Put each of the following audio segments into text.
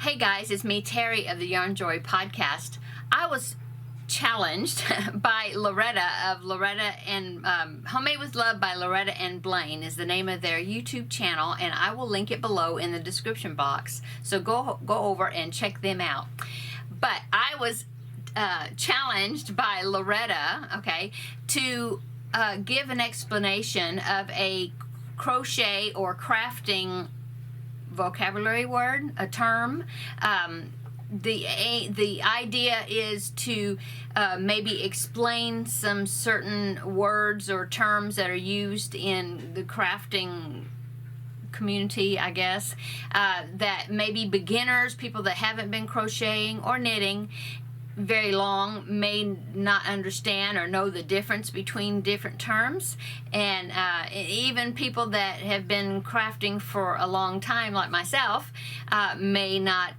Hey guys, it's me, Terri of the Yarnjoy podcast. I was challenged by Loretta of Loretta and Homemade with Love by Loretta and Blaine is the name of their YouTube channel, and I will link it below in the description box. So go over and check them out. But I was challenged by Loretta, okay, to give an explanation of a crochet or crafting vocabulary word, a term. The idea is to maybe explain some certain words or terms that are used in the crafting community, I guess, that maybe beginners, people that haven't been crocheting or knitting very long, may not understand or know the difference between different terms, and even people that have been crafting for a long time like myself may not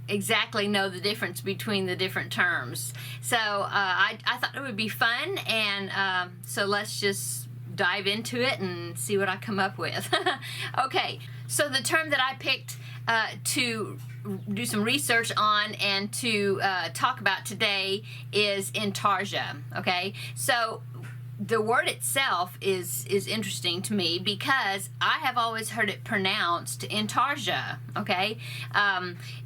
exactly know the difference between the different terms. So I thought it would be fun, and so let's just dive into it and see what I come up with. Okay, so the term that I picked to do some research on and to talk about today is Intarsia. Okay, so the word itself is interesting to me because I have always heard it pronounced Intarsia. Okay,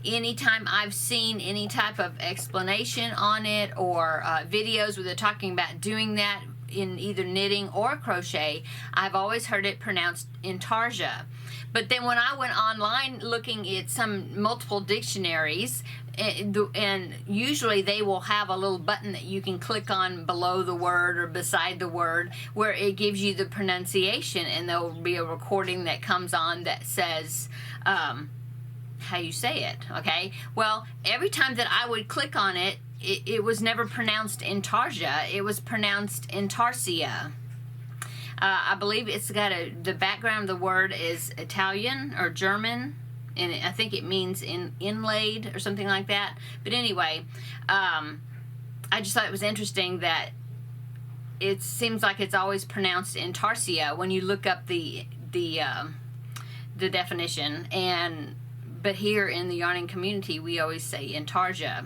anytime I've seen any type of explanation on it or videos where they're talking about doing that in either knitting or crochet, I've always heard it pronounced Intarsia. But then when I went online looking at some multiple dictionaries, and usually they will have a little button that you can click on below the word or beside the word where it gives you the pronunciation, and there will be a recording that comes on that says how you say it. Okay, well, every time that I would click on it, it was never pronounced Intarsia, it was pronounced Intarsia. I believe it's got the background of the word is Italian or German, and I think it means inlaid or something like that. But anyway, I just thought it was interesting that it seems like it's always pronounced Intarsia when you look up the definition, but here in the yarning community we always say Intarsia.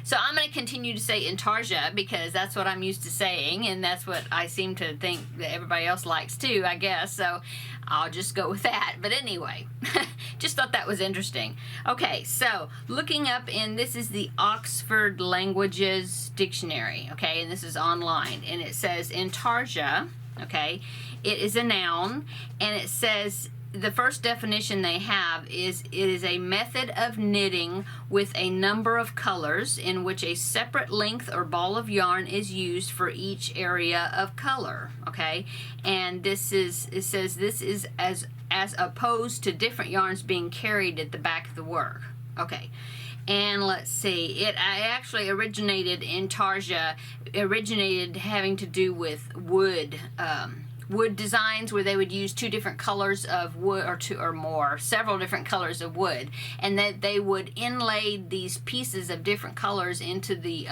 So I'm going to continue to say Intarsia because that's what I'm used to saying, and that's what I seem to think that everybody else likes too, I guess. So I'll just go with that. But anyway, just thought that was interesting. Okay, so looking up this is the Oxford Languages Dictionary, okay, and this is online, and it says Intarsia, okay, it is a noun, and it says the first definition they have is it is a method of knitting with a number of colors in which a separate length or ball of yarn is used for each area of color. Okay, and it says this is as opposed to different yarns being carried at the back of the work. Okay, and let's see, it actually originated having to do with wood designs, where they would use two different colors of wood, or two or more, several different colors of wood, and that they would inlay these pieces of different colors into the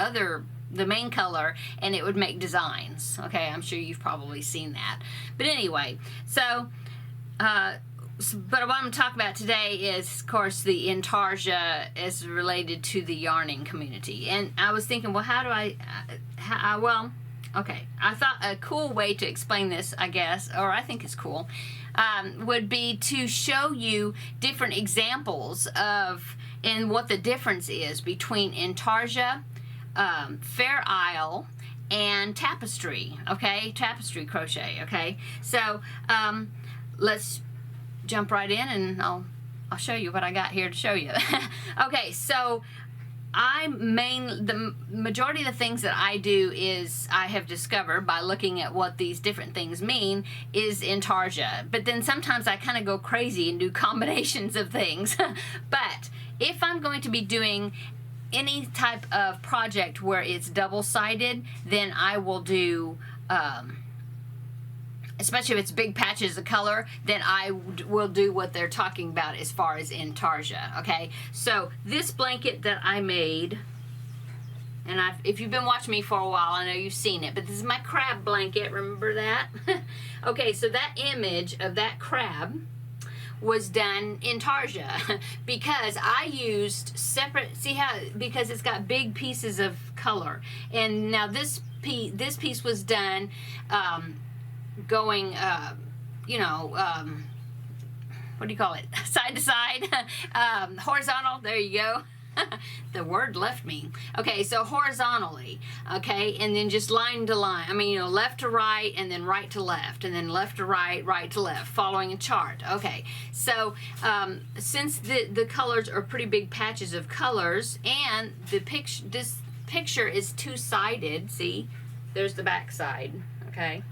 main color, and it would make designs. Okay, I'm sure you've probably seen that. But anyway, so but what I'm going to talk about today is, of course, the Intarsia as related to the yarning community. And I was thinking, well, how do well, okay, I thought a cool way to explain this, I guess, or I think it's cool, would be to show you different examples of and what the difference is between Intarsia, Fair Isle, and Tapestry. Okay, Tapestry crochet. Okay, so let's jump right in, and I'll show you what I got here to show you. Okay, so the majority of the things that I do is I have discovered by looking at what these different things mean is Intarsia, but then sometimes I kind of go crazy and do combinations of things. But if I'm going to be doing any type of project where it's double-sided, then I will do especially if it's big patches of color, then I will do what they're talking about as far as Intarsia. Okay, so this blanket that I made, and if you've been watching me for a while, I know you've seen it, but this is my crab blanket, remember that? Okay, so that image of that crab was done in Intarsia because I used separate, see how, because it's got big pieces of color. And now this piece was done going, you know, what do you call it? Side to side, horizontal, there you go. The word left me. Okay, so horizontally, okay, and then just line to line. I mean, you know, left to right, and then right to left, and then left to right, right to left, following a chart. Okay, so since the colors are pretty big patches of colors, and this picture is two-sided, see, there's the back side, okay.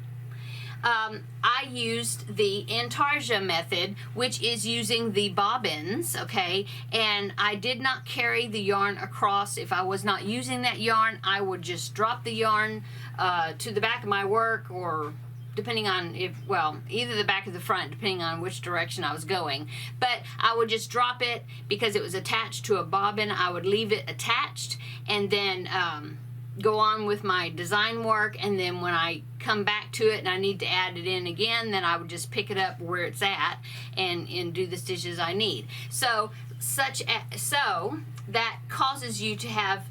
I used the Intarsia method, which is using the bobbins, okay, and I did not carry the yarn across. If I was not using that yarn, I would just drop the yarn to the back of my work, or depending on either the back or the front, depending on which direction I was going. But I would just drop it because it was attached to a bobbin. I would leave it attached and then go on with my design work, and then when I come back to it and I need to add it in again, then I would just pick it up where it's at and do the stitches I need. So that causes you to have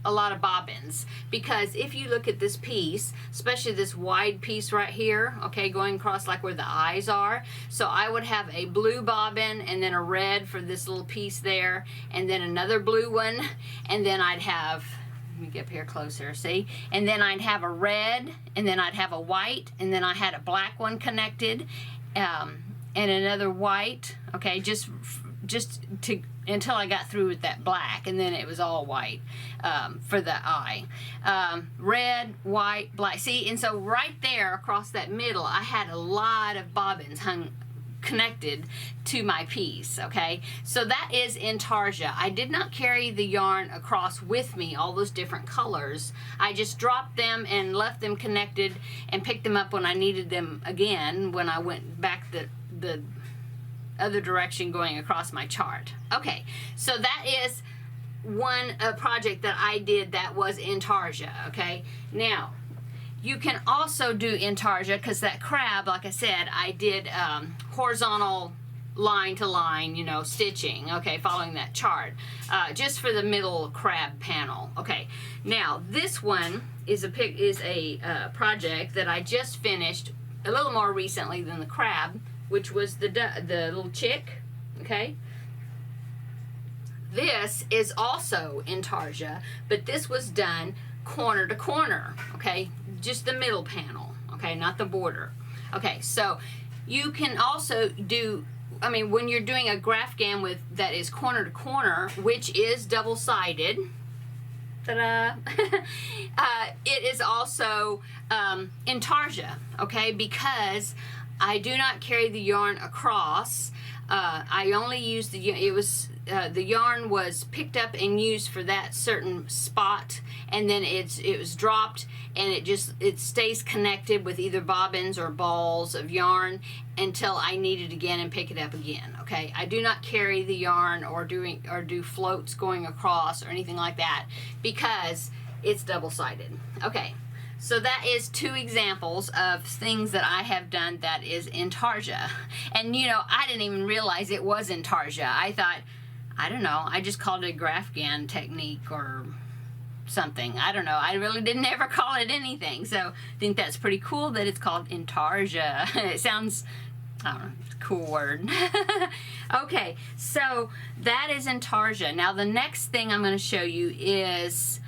a lot of bobbins, because if you look at this piece, especially this wide piece right here, okay, going across like where the eyes are, so I would have a blue bobbin and then a red for this little piece there, and then another blue one, and then I'd have, let me get up here closer, see, and then I'd have a red, and then I'd have a white, and then I had a black one connected, and another white, okay, just to until I got through with that black, and then it was all white for the eye. Red, white, black. See, and so right there across that middle, I had a lot of bobbins connected to my piece, okay? So that is Intarsia. I did not carry the yarn across with me, all those different colors. I just dropped them and left them connected and picked them up when I needed them again, when I went back the other direction going across my chart. Okay, so that is one project that I did that was Intarsia, okay? Now, you can also do Intarsia, because that crab, like I said, I did horizontal line to line, you know, stitching, okay, following that chart, just for the middle crab panel. Okay, now this one is a project that I just finished a little more recently than the crab, which was the little chick, okay? This is also Intarsia, but this was done corner to corner, okay? Just the middle panel, okay, not the border. Okay, so you can also do, I mean, when you're doing a graphghan that is corner to corner, which is double-sided, ta-da, it is also Intarsia, okay, because I do not carry the yarn across. I only use the yarn was picked up and used for that certain spot, and then it was dropped, and it stays connected with either bobbins or balls of yarn until I need it again and pick it up again. Okay, I do not carry the yarn or do floats going across or anything like that, because it's double-sided. Okay. So that is two examples of things that I have done that is Intarsia. And you know, I didn't even realize it was Intarsia. I thought, I don't know, I just called it a graphghan technique or something. I don't know. I really didn't ever call it anything. So I think that's pretty cool that it's called Intarsia. It sounds, I don't know, it's a cool word. Okay, so that is Intarsia. Now the next thing I'm going to show you is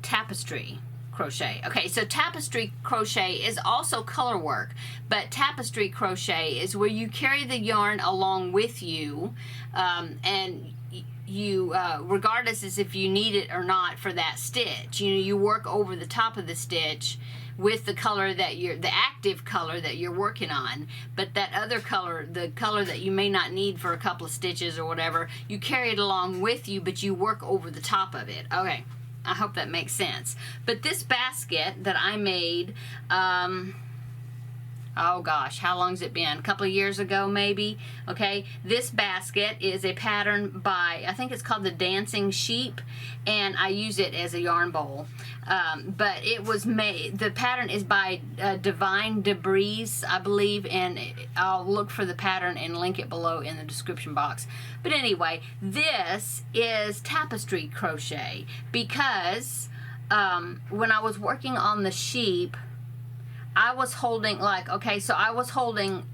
tapestry crochet. Okay, so tapestry crochet is also color work, but tapestry crochet is where you carry the yarn along with you, and you regardless as if you need it or not for that stitch, you work over the top of the stitch with the color that the active color that you're working on, but that other color, the color that you may not need for a couple of stitches or whatever, you carry it along with you, but you work over the top of it. Okay, I hope that makes sense. But this basket that I made, oh gosh, how long's it been? A couple of years ago maybe. Okay, this basket is a pattern by, I think it's called the Dancing Sheep, and I use it as a yarn bowl. But it was made, the pattern is by Divine Debris, I believe, and I'll look for the pattern and link it below in the description box. But anyway, this is tapestry crochet because when I was working on the sheep, I was holding, like, okay, so I was holding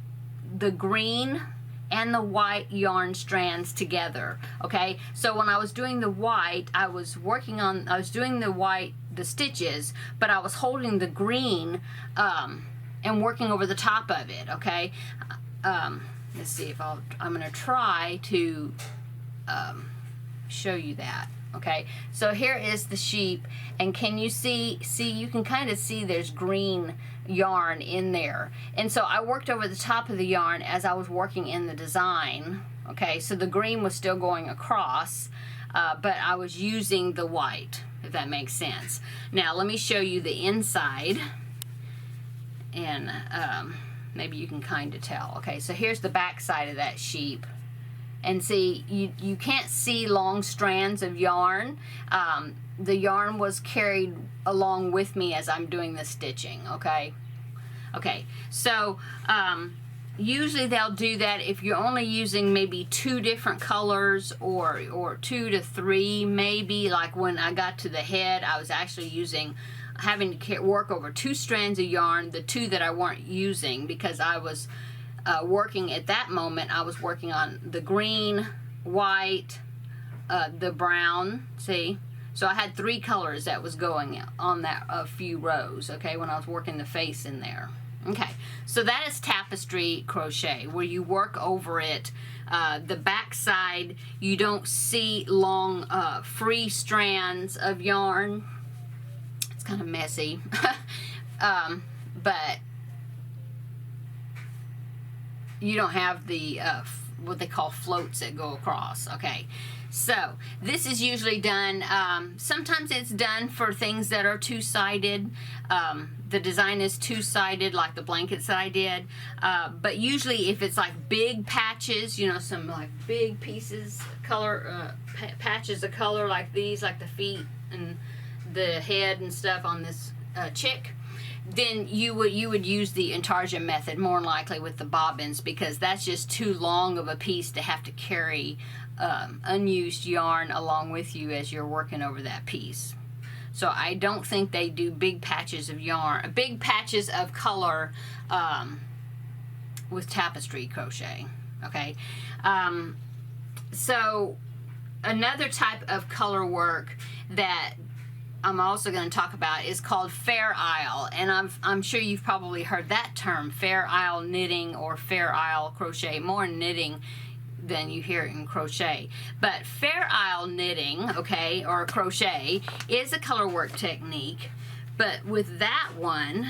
the green and the white yarn strands together, okay? So when I was doing the white, I was doing the white, the stitches, but I was holding the green and working over the top of it, okay? Let's see if I'm gonna try to show you that. Okay, so here is the sheep, and can you see you can kind of see there's green yarn in there, and so I worked over the top of the yarn as I was working in the design. Okay, so the green was still going across, but I was using the white, if that makes sense. Now let me show you the inside, and maybe you can kind of tell. Okay, so here's the back side of that sheep. And see, you can't see long strands of yarn. The yarn was carried along with me as I'm doing the stitching, okay? Okay, so usually they'll do that if you're only using maybe 2 different colors or 2 to 3 maybe. Like when I got to the head, I was actually having to work over 2 strands of yarn, the 2 that I weren't using because I was working at that moment. I was working on the green, white, the brown, see? So I had 3 colors that was going on that a few rows, okay, when I was working the face in there. Okay, so that is tapestry crochet, where you work over it. The back side, you don't see long free strands of yarn. It's kind of messy, but you don't have the what they call floats that go across. Okay, so this is usually done, sometimes it's done for things that are two-sided. The design is two-sided, like the blankets that I did, but usually if it's like big patches, you know, some like big pieces, color patches of color like these, like the feet and the head and stuff on this chick, then you would use the Intarsia method more than likely with the bobbins, because that's just too long of a piece to have to carry unused yarn along with you as you're working over that piece. So I don't think they do big patches of yarn, big patches of color with tapestry crochet. Okay, so another type of color work that I'm also going to talk about is called Fair Isle, and I'm sure you've probably heard that term, Fair Isle knitting or Fair Isle crochet, more knitting than you hear in crochet. But Fair Isle knitting, okay, or crochet, is a color work technique, but with that one,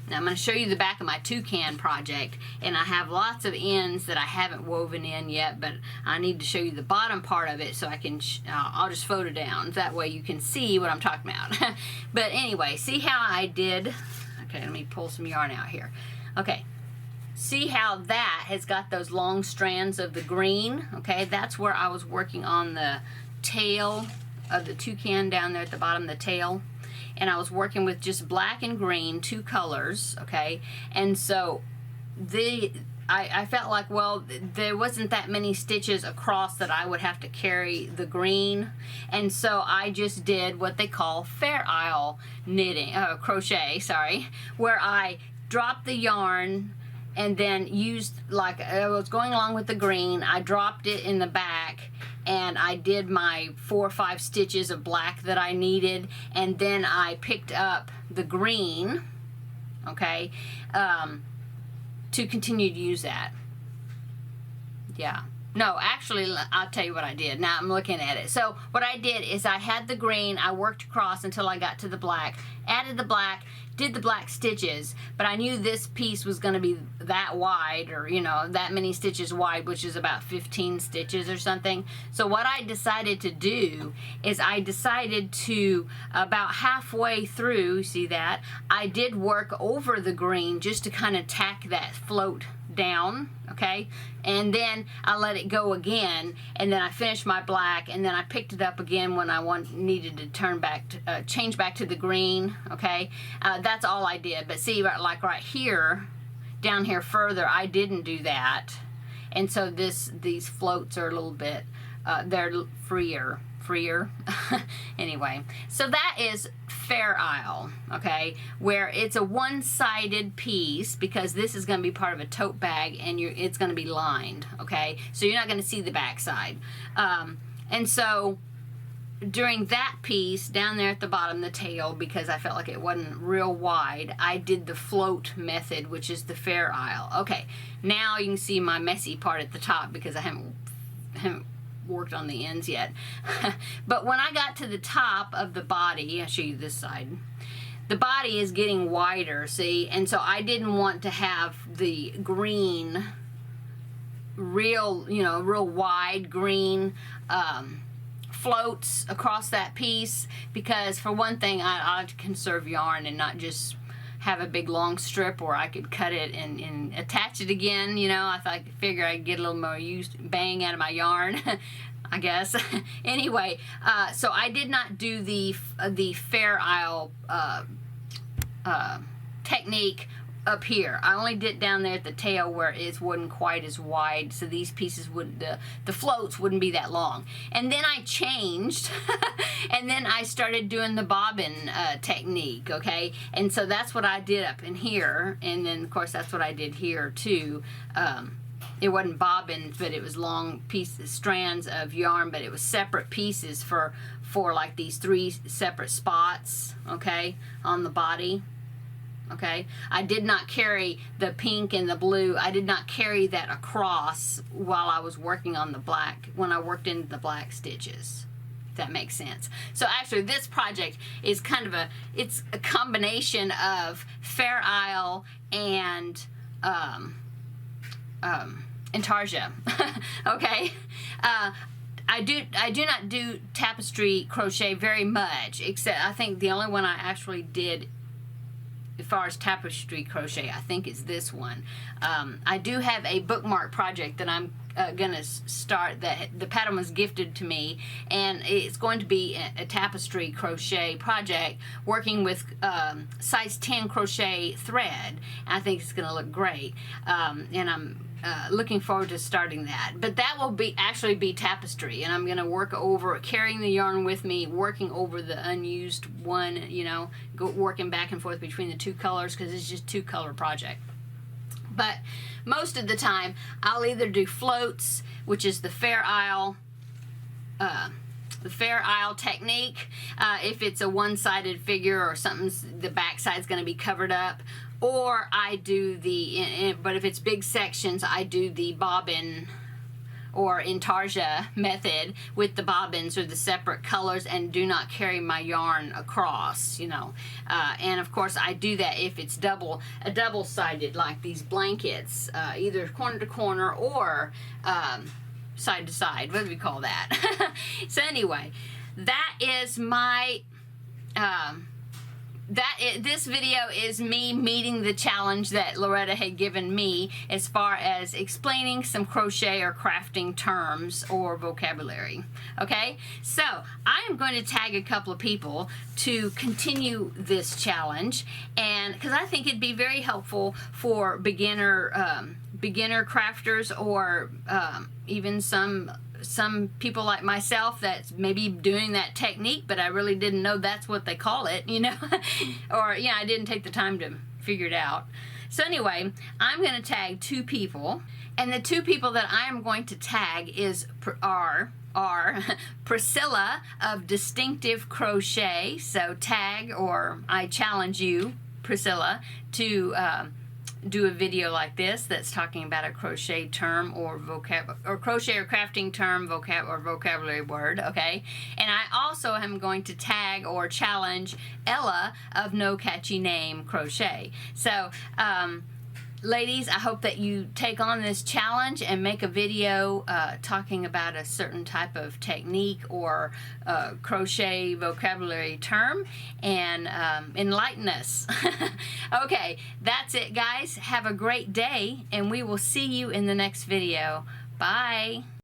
now I'm going to show you the back of my toucan project, and I have lots of ends that I haven't woven in yet, but I need to show you the bottom part of it so I can, I'll just photo down, that way you can see what I'm talking about. But anyway, see how I did, okay, let me pull some yarn out here. Okay, see how that has got those long strands of the green, okay, that's where I was working on the tail of the toucan down there at the bottom of the tail. And I was working with just black and green, 2 colors, okay? And so I felt like, well, there wasn't that many stitches across that I would have to carry the green. And so I just did what they call Fair Isle knitting, crochet, sorry, where I dropped the yarn and then used, like I was going along with the green, I dropped it in the back, and I did my 4 or 5 stitches of black that I needed, and then I picked up the green, okay, to continue to use that. Yeah, No, actually, I'll tell you what I did. Now I'm looking at it. So what I did is I had the green, I worked across until I got to the black, added the black, did the black stitches, but I knew this piece was going to be that wide, or you know, that many stitches wide, which is about 15 stitches or something. So what I decided to do is I decided to, about halfway through, see that, I did work over the green just to kind of tack that float down, okay, and then I let it go again, and then I finished my black, and then I picked it up again when I needed to turn back to, change back to the green, okay. That's all I did. But see, like right here, down here further, I didn't do that, and so these floats are a little bit, they're freer. Anyway, so that is Fair Isle, okay, where it's a one-sided piece, because this is going to be part of a tote bag, and it's going to be lined, okay, so you're not going to see the back side. And so during that piece down there at the bottom, the tail, because I felt like it wasn't real wide, I did the float method, which is the Fair Isle. Okay, now you can see my messy part at the top, because I haven't worked on the ends yet. But when I got to the top of the body, I'll show you this side, the body is getting wider, see, and so I didn't want to have the green real wide green floats across that piece, because for one thing, I like to conserve yarn and not just have a big long strip, or I could cut it and attach it again, you know. I figure I'd get a little more bang out of my yarn, I guess. Anyway, so I did not do the Fair Isle technique up here. I only did down there at the tail where it wasn't quite as wide, so these pieces the floats wouldn't be that long. And then I changed and then I started doing the bobbin technique, okay, and so that's what I did up in here, and then of course that's what I did here too. It wasn't bobbins, but it was long pieces, strands of yarn, but it was separate pieces for like these 3 separate spots, okay, on the body. Okay, I did not carry the pink and the blue. I did not carry that across while I was working on the black, when I worked into the black stitches, if that makes sense. So actually this project is kind of it's a combination of Fair Isle and Intarsia. Okay, I do not do tapestry crochet very much, except I think the only one I actually did as far as tapestry crochet, I think is this one. I do have a bookmark project that I'm gonna start, that the pattern was gifted to me, and it's going to be a tapestry crochet project working with size 10 crochet thread. I think it's gonna look great, and I'm looking forward to starting that. But that will actually be tapestry, and I'm going to work over, carrying the yarn with me, working over the unused one, you know, working back and forth between the 2 colors, because it's just 2-color project. But most of the time, I'll either do floats, which is the Fair Isle technique, if it's a one-sided figure or something's, the back side's going to be covered up, or I do but if it's big sections, I do the bobbin or Intarsia method with the bobbins or the separate colors, and do not carry my yarn across, you know. And of course I do that if it's double-sided, like these blankets, either corner to corner or side to side. What do we call that? So anyway, that is my this video is me meeting the challenge that Loretta had given me as far as explaining some crochet or crafting terms or vocabulary. Okay, so I am going to tag a couple of people to continue this challenge, and because I think it'd be very helpful for beginner crafters, or even some people like myself that's maybe doing that technique, but I really didn't know that's what they call it, you know. Or, yeah, I didn't take the time to figure it out. So anyway, I'm going to tag 2 people, and the 2 people that I am going to tag are Priscilla of Distinctive Crochet. So tag, or I challenge you, Priscilla, to do a video like this that's talking about a crochet term or crochet or crafting term, vocabulary word, okay? And I also am going to tag or challenge Ella of No Catchy Name Crochet. So, ladies, I hope that you take on this challenge and make a video talking about a certain type of technique or crochet vocabulary term and enlighten us. Okay, that's it, guys. Have a great day, and we will see you in the next video. Bye.